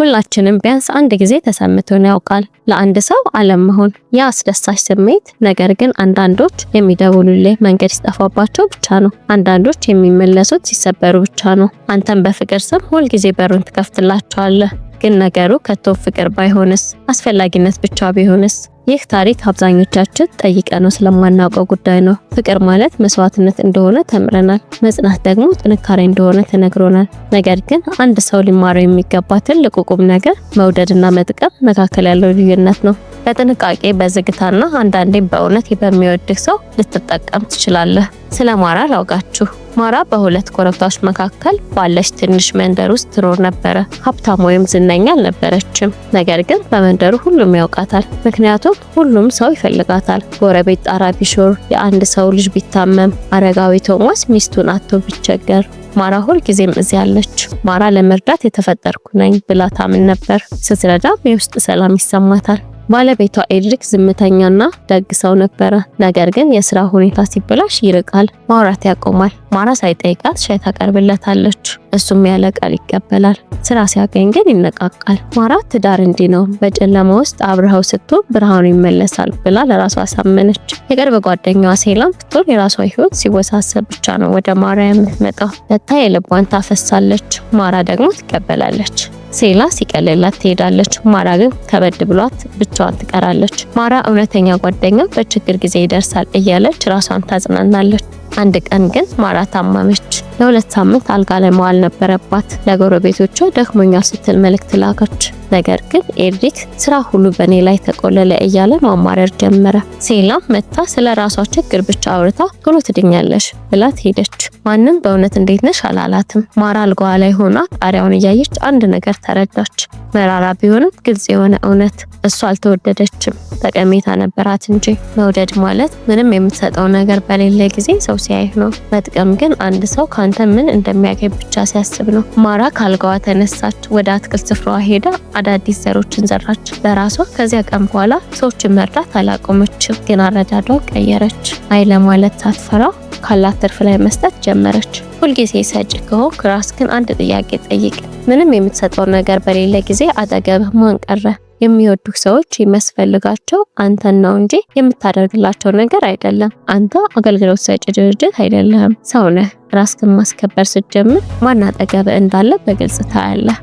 ሁላችንም ቢያንስ አንድ ጊዜ ተሰምቶን ያውቃል። ለአንድ ሰው ዓለም መሆን ያ አስደሳች ስሜት። ነገር ግን አንዳንዶች የሚደውሉልህ መንገድ ሲጠፋባቸው ብቻ ነው። አንዳንዶች የሚመለሱት ሲሰበሩ ብቻ ነው። አንተም በፍቅር ስም ሁል ጊዜ በሩን ትከፍትላቸዋለህ። ግን ነገሩ ከቶ ፍቅር ባይሆንስ? አስፈላጊነት ብቻ ቢሆንስ? ይህ ታሪክ አብዛኞቻችን ጠይቀነው ስለማናውቀው ጉዳይ ነው። ፍቅር ማለት መስዋዕትነት እንደሆነ ተምረናል። መጽናት ደግሞ ጥንካሬ እንደሆነ ተነግሮናል። ነገር ግን አንድ ሰው ሊማረው የሚገባ ትልቁ ቁም ነገር መውደድና መጥቀም መካከል ያለው ልዩነት ነው። በጥንቃቄ በዝግታና አንዳንዴ በእውነት በሚወድህ ሰው ልትጠቀም ትችላለህ። ስለ ማራ ላውጋችሁ። ማራ በሁለት ኮረብታዎች መካከል ባለች ትንሽ መንደር ውስጥ ትኖር ነበረ። ሀብታም ወይም ዝነኛ አልነበረችም። ነገር ግን በመንደሩ ሁሉም ያውቃታል። ምክንያቱም ሁሉም ሰው ይፈልጋታል። ጎረቤት ጣራ ቢሾር፣ የአንድ ሰው ልጅ ቢታመም፣ አረጋዊ ቶማስ ሚስቱን አጥቶ ቢቸገር ማራ ሁል ጊዜም እዚያ አለች። ማራ ለመርዳት የተፈጠርኩ ነኝ ብላ ታምን ነበር። ስትረዳም የውስጥ ሰላም ይሰማታል። ባለቤቷ ኤድሪክ ዝምተኛና ደግ ሰው ነበረ። ነገር ግን የስራ ሁኔታ ሲበላሽ ይርቃል፣ ማውራት ያቆማል። ማራ ሳይጠይቃት ሻይ ታቀርብለታለች፣ እሱም ያለ ቃል ይቀበላል። ስራ ሲያገኝ ግን ይነቃቃል። ማራ ትዳር እንዲህ ነው፣ በጨለማ ውስጥ አብረኸው ስትሆን ብርሃኑ ይመለሳል ብላ ለራሷ አሳመነች። የቅርብ ጓደኛዋ ሴላም ብትሆን የራሷ ህይወት ሲወሳሰብ ብቻ ነው ወደ ማራ የምትመጣው። ለታ የልቧን ታፈሳለች፣ ማራ ደግሞ ትቀበላለች። ሴላ ሲቀልላት ትሄዳለች፣ ማራ ግን ከበድ ብሏት ብቻዋን ትቀራለች። ማራ እውነተኛ ጓደኛ በችግር ጊዜ ይደርሳል እያለች ራሷን ታጽናናለች። አንድ ቀን ግን ማራ ታመመች። ለ2 ሳምንት አልጋ ላይ መዋል ነበረባት። ለጎረቤቶቿ ደክሞኛል ስትል መልእክት ላከች። ነገር ግን ኤድሪክ ስራ ሁሉ በኔ ላይ ተቆለለ እያለ ማማረር ጀመረ። ሴላ መታ ስለ ራሷ ችግር ብቻ አውርታ ቶሎ ትድኛለሽ ብላት ሄደች። ማንም በእውነት እንዴት ነሽ አላላትም። ማራ አልጋዋ ላይ ሆና ጣሪያውን እያየች አንድ ነገር ተረዳች። መራራ ቢሆንም ግልጽ የሆነ እውነት፣ እሷ አልተወደደችም፣ ጠቀሜታ ነበራት እንጂ። መውደድ ማለት ምንም የምትሰጠው ነገር በሌለ ጊዜ ሰው ሲያይህ ነው። መጥቀም ግን አንድ ሰው ካንተ ምን እንደሚያገኝ ብቻ ሲያስብ ነው። ማራ ካልጋዋ ተነሳች። ወደ አትክልት ስፍራዋ ሄዳ አዳዲስ ዘሮችን ዘራች በራሷ። ከዚያ ቀን በኋላ ሰዎችን መርዳት አላቆመችም፣ ግን አረዳዷን ቀየረች። አይ ለማለት ሳትፈራ ካላት ትርፍ ላይ መስጠት ጀመረች። ሁልጊዜ ሰጪ ከሆንክ ራስህን አንድ ጥያቄ ጠይቅ። ምንም የምትሰጠው ነገር በሌለ ጊዜ አጠገብህ ማን ቀረ? የሚወዱህ ሰዎች የሚያስፈልጋቸው አንተን ነው እንጂ የምታደርግላቸው ነገር አይደለም። አንተ አገልግሎት ሰጪ ድርጅት አይደለም፣ ሰው ነህ። ራስህን ማስከበር ስትጀምር ማን አጠገብህ እንዳለ በግልጽ ታያለህ።